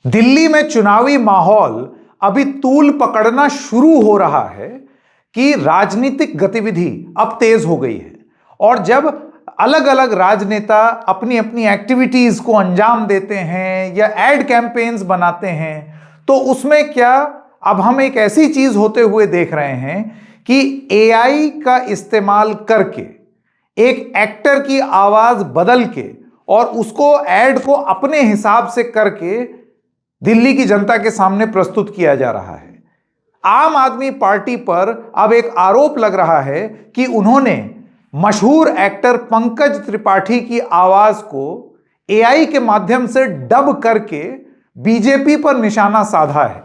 दिल्ली में चुनावी माहौल अभी तूल पकड़ना शुरू हो रहा है कि राजनीतिक गतिविधि अब तेज हो गई है। और जब अलग अलग राजनेता अपनी अपनी एक्टिविटीज को अंजाम देते हैं या एड कैंपेन्स बनाते हैं, तो उसमें क्या अब हम एक ऐसी चीज होते हुए देख रहे हैं कि एआई का इस्तेमाल करके एक एक्टर की आवाज बदल के और उसको एड को अपने हिसाब से करके दिल्ली की जनता के सामने प्रस्तुत किया जा रहा है। आम आदमी पार्टी पर अब एक आरोप लग रहा है कि उन्होंने मशहूर एक्टर पंकज त्रिपाठी की आवाज को एआई के माध्यम से डब करके बीजेपी पर निशाना साधा है।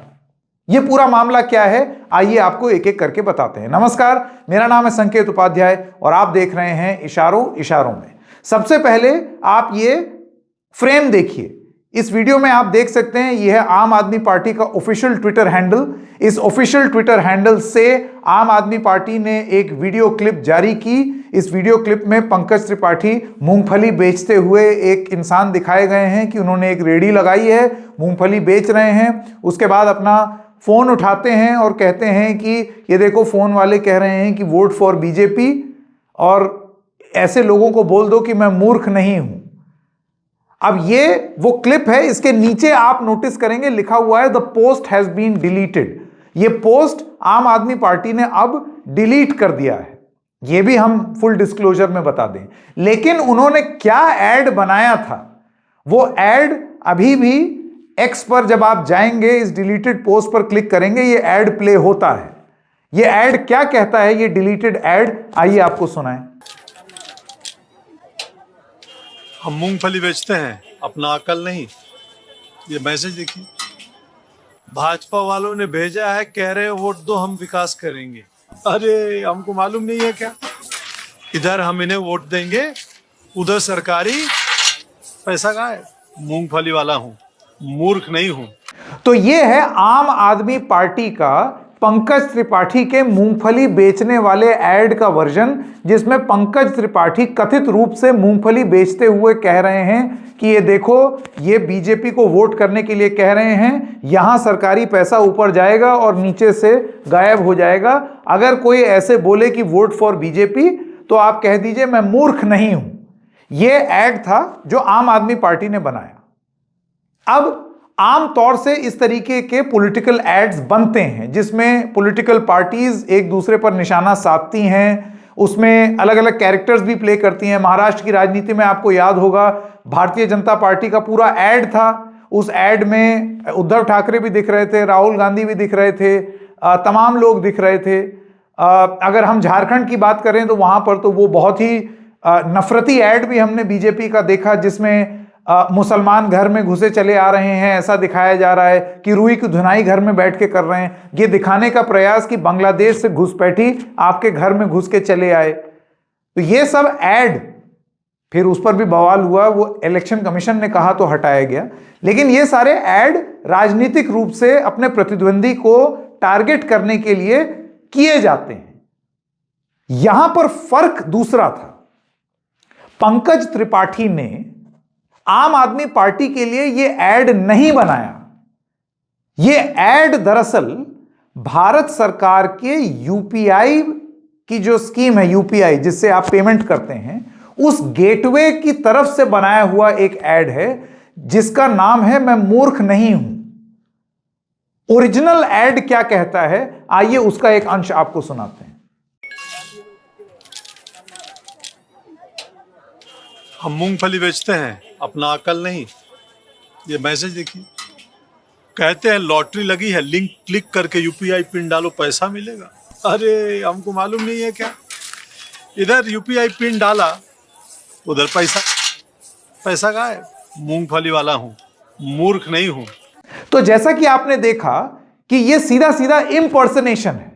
यह पूरा मामला क्या है, आइए आपको एक एक करके बताते हैं। नमस्कार, मेरा नाम है संकेत उपाध्याय और आप देख रहे हैं इशारों इशारों में। सबसे पहले आप ये फ्रेम देखिए। इस वीडियो में आप देख सकते हैं यह है आम आदमी पार्टी का ऑफिशियल ट्विटर हैंडल। इस ऑफिशियल ट्विटर हैंडल से आम आदमी पार्टी ने एक वीडियो क्लिप जारी की। इस वीडियो क्लिप में पंकज त्रिपाठी मूंगफली बेचते हुए एक इंसान दिखाए गए हैं कि उन्होंने एक रेडी लगाई है, मूंगफली बेच रहे हैं। उसके बाद अपना फोन उठाते हैं और कहते हैं कि ये देखो, फोन वाले कह रहे हैं कि वोट फॉर बीजेपी और ऐसे लोगों को बोल दो कि मैं मूर्ख नहीं हूं। अब ये वो क्लिप है, इसके नीचे आप नोटिस करेंगे लिखा हुआ है the post has been deleted. ये पोस्ट आम आदमी पार्टी ने अब डिलीट कर दिया है, ये भी हम फुल डिस्क्लोजर में बता दें। लेकिन उन्होंने क्या एड बनाया था, वो एड अभी भी एक्स पर जब आप जाएंगे इस डिलीटेड पोस्ट पर क्लिक करेंगे, ये एड प्ले होता है। ये एड क्या कहता है, ये डिलीटेड एड, आइए आपको सुनाएं। हम मूंगफली बेचते हैं, अपना अकल नहीं। ये मैसेज देखिए, भाजपा वालों ने भेजा है, कह रहे हैं वोट दो, हम विकास करेंगे। अरे हमको मालूम नहीं है क्या, इधर हम इन्हें वोट देंगे, उधर सरकारी पैसा गायब। मूंगफली वाला हूं, मूर्ख नहीं हूं। तो ये है आम आदमी पार्टी का पंकज त्रिपाठी के मूंगफली बेचने वाले एड का वर्जन, जिसमें पंकज त्रिपाठी कथित रूप से मूंगफली बेचते हुए कह रहे हैं कि ये देखो, ये बीजेपी को वोट करने के लिए कह रहे हैं, यहां सरकारी पैसा ऊपर जाएगा और नीचे से गायब हो जाएगा। अगर कोई ऐसे बोले कि वोट फॉर बीजेपी, तो आप कह दीजिए मैं मूर्ख नहीं हूं। यह एड था जो आम आदमी पार्टी ने बनाया। अब आम तौर से इस तरीके के पॉलिटिकल एड्स बनते हैं जिसमें पॉलिटिकल पार्टीज एक दूसरे पर निशाना साधती हैं, उसमें अलग अलग कैरेक्टर्स भी प्ले करती हैं। महाराष्ट्र की राजनीति में आपको याद होगा, भारतीय जनता पार्टी का पूरा एड था। उस एड में उद्धव ठाकरे भी दिख रहे थे, राहुल गांधी भी दिख रहे थे, तमाम लोग दिख रहे थे। अगर हम झारखंड की बात करें तो वहां पर तो वो बहुत ही नफरती एड भी हमने बीजेपी का देखा, जिसमें मुसलमान घर में घुसे चले आ रहे हैं, ऐसा दिखाया जा रहा है कि रुई की धुनाई घर में बैठ के कर रहे हैं। ये दिखाने का प्रयास कि बांग्लादेश से घुसपैठी आपके घर में घुस के चले आए। तो ये सब ऐड, फिर उस पर भी बवाल हुआ, वो इलेक्शन कमीशन ने कहा तो हटाया गया। लेकिन ये सारे ऐड राजनीतिक रूप से अपने प्रतिद्वंदी को टारगेट करने के लिए किए जाते हैं। यहां पर फर्क दूसरा था। पंकज त्रिपाठी ने आम आदमी पार्टी के लिए यह एड नहीं बनाया। यह एड दरअसल भारत सरकार के यूपीआई की जो स्कीम है, यूपीआई जिससे आप पेमेंट करते हैं, उस गेटवे की तरफ से बनाया हुआ एक एड है जिसका नाम है मैं मूर्ख नहीं हूं। ओरिजिनल एड क्या कहता है, आइए उसका एक अंश आपको सुनाते हैं। हम मूंगफली बेचते हैं, अपना अकल नहीं। ये मैसेज देखिए, कहते हैं लॉटरी लगी है, लिंक क्लिक करके यूपीआई पिन डालो, पैसा मिलेगा। अरे हमको मालूम नहीं है क्या, इधर यूपीआई पिन डाला, उधर पैसा गायब। मूंगफली वाला हूं, मूर्ख नहीं हूं। तो जैसा कि आपने देखा कि यह सीधा सीधा इम्पर्सनेशन है।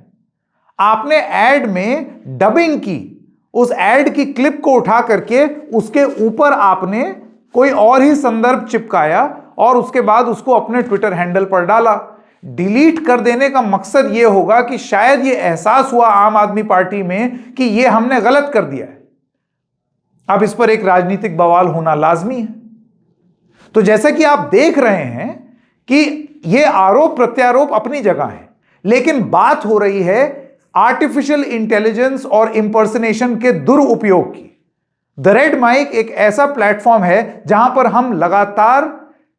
आपने एड में डबिंग की, उस एड की क्लिप को उठा करके उसके ऊपर आपने कोई और ही संदर्भ चिपकाया और उसके बाद उसको अपने ट्विटर हैंडल पर डाला। डिलीट कर देने का मकसद यह होगा कि शायद यह एहसास हुआ आम आदमी पार्टी में कि यह हमने गलत कर दिया है। अब इस पर एक राजनीतिक बवाल होना लाजमी है। तो जैसा कि आप देख रहे हैं कि ये आरोप प्रत्यारोप अपनी जगह है, लेकिन बात हो रही है आर्टिफिशियल इंटेलिजेंस और इंपर्सनेशन के दुरुपयोग की। द रेड माइक एक ऐसा प्लेटफॉर्म है जहां पर हम लगातार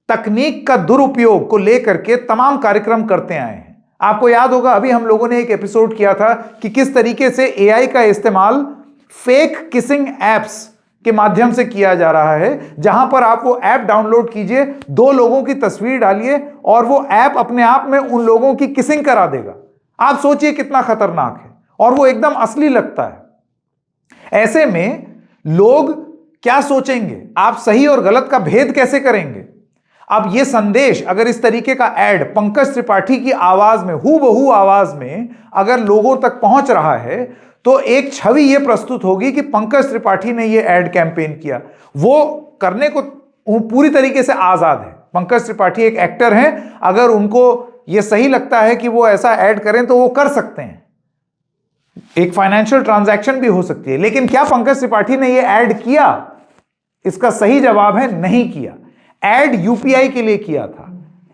तकनीक का दुरुपयोग को लेकर के तमाम कार्यक्रम करते आए हैं। आपको याद होगा, अभी हम लोगों ने एक एपिसोड किया था कि किस तरीके से एआई का इस्तेमाल फेक किसिंग एप्स के माध्यम से किया जा रहा है, जहां पर आप वो ऐप डाउनलोड कीजिए, दो लोगों की तस्वीर डालिए और वो ऐप अपने आप में उन लोगों की किसिंग करा देगा। आप सोचिए कितना खतरनाक है, और वो एकदम असली लगता है। ऐसे में लोग क्या सोचेंगे, आप सही और गलत का भेद कैसे करेंगे? अब ये संदेश अगर इस तरीके का ऐड पंकज त्रिपाठी की आवाज में, हूबहू आवाज में अगर लोगों तक पहुंच रहा है, तो एक छवि ये प्रस्तुत होगी कि पंकज त्रिपाठी ने ये ऐड कैंपेन किया। वो करने को पूरी तरीके से आजाद है। पंकज त्रिपाठी एक एक्टर हैं, अगर उनको ये सही लगता है कि वो ऐसा ऐड करें तो वो कर सकते हैं। एक फाइनेंशियल ट्रांजैक्शन भी हो सकती है। लेकिन क्या पंकज त्रिपाठी ने ये ऐड किया? इसका सही जवाब है नहीं किया। ऐड यूपीआई के लिए किया था,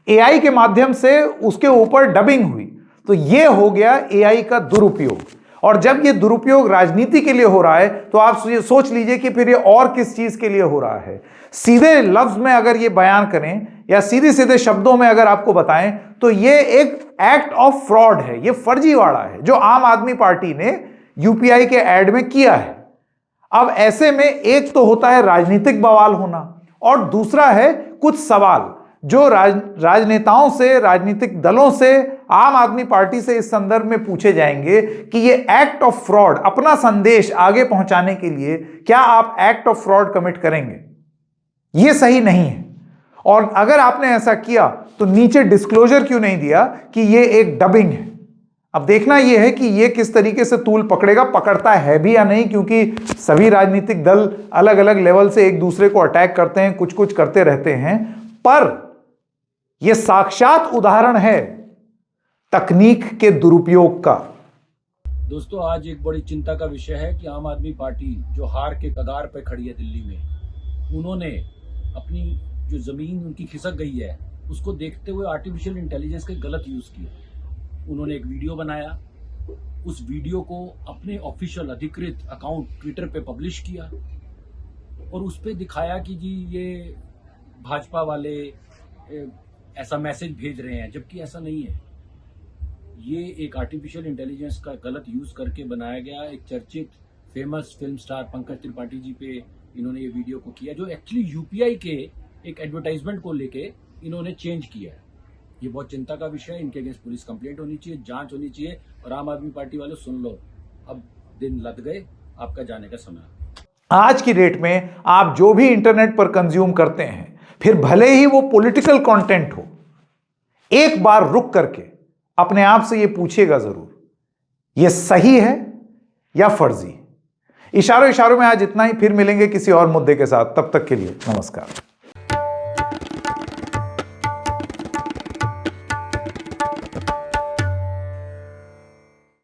एआई के माध्यम से उसके ऊपर डबिंग हुई, तो ये हो गया एआई का दुरुपयोग। और जब ये दुरुपयोग राजनीति के लिए हो रहा है, तो आप सोच लीजिए कि फिर ये और किस चीज के लिए हो रहा है। सीधे लफ्ज में अगर ये बयान करें या सीधे सीधे शब्दों में अगर आपको बताएं, तो ये एक एक्ट ऑफ फ्रॉड है, ये फर्जीवाड़ा है जो आम आदमी पार्टी ने यूपीआई के ऐड में किया है। अब ऐसे में एक तो होता है राजनीतिक बवाल होना, और दूसरा है कुछ सवाल जो राजनेताओं से, राजनीतिक दलों से, आम आदमी पार्टी से इस संदर्भ में पूछे जाएंगे कि ये एक्ट ऑफ फ्रॉड, अपना संदेश आगे पहुंचाने के लिए क्या आप एक्ट ऑफ फ्रॉड कमिट करेंगे? ये सही नहीं है। और अगर आपने ऐसा किया तो नीचे डिस्क्लोजर क्यों नहीं दिया कि ये एक डबिंग है? अब देखना यह है कि ये किस तरीके से तूल पकड़ेगा, पकड़ता है भी या नहीं, क्योंकि सभी राजनीतिक दल अलग अलग लेवल से एक दूसरे को अटैक करते हैं, कुछ कुछ करते रहते हैं। पर यह साक्षात उदाहरण है तकनीक के दुरुपयोग का। दोस्तों, आज एक बड़ी चिंता का विषय है कि आम आदमी पार्टी जो हार के कगार पर खड़ी है दिल्ली में, उन्होंने अपनी जो जमीन उनकी खिसक गई है उसको देखते हुए आर्टिफिशियल इंटेलिजेंस का गलत यूज किया। उन्होंने एक वीडियो बनाया, उस वीडियो को अपने ऑफिशियल अधिकृत अकाउंट ट्विटर पे पब्लिश किया और उस पे दिखाया कि जी ये भाजपा वाले ऐसा मैसेज भेज रहे हैं, जबकि ऐसा नहीं है। ये एक आर्टिफिशियल इंटेलिजेंस का गलत यूज करके बनाया गया एक चर्चित famous film star Pankaj Tripathi ji पे इन्होंने ये वीडियो को किया, जो एक्चुअली यूपीआई के एक एडवर्टाइजमेंट को लेके इन्होंने चेंज किया है। ये बहुत चिंता का विषय है। इनके अगेंस्ट पुलिस कंप्लेंट होनी चाहिए, जांच होनी चाहिए। और आम आदमी पार्टी वाले सुन लो, अब दिन लद गए, आपका जाने का समय। आज की डेट में आप जो भी इंटरनेट पर कंज्यूम करते हैं, फिर भले ही वो पॉलिटिकल कंटेंट हो, एक बार रुक करके अपने आप से ये पूछिएगा जरूर, ये सही है या फर्जी। इशारों इशारों में आज इतना ही, फिर मिलेंगे किसी और मुद्दे के साथ। तब तक के लिए नमस्कार।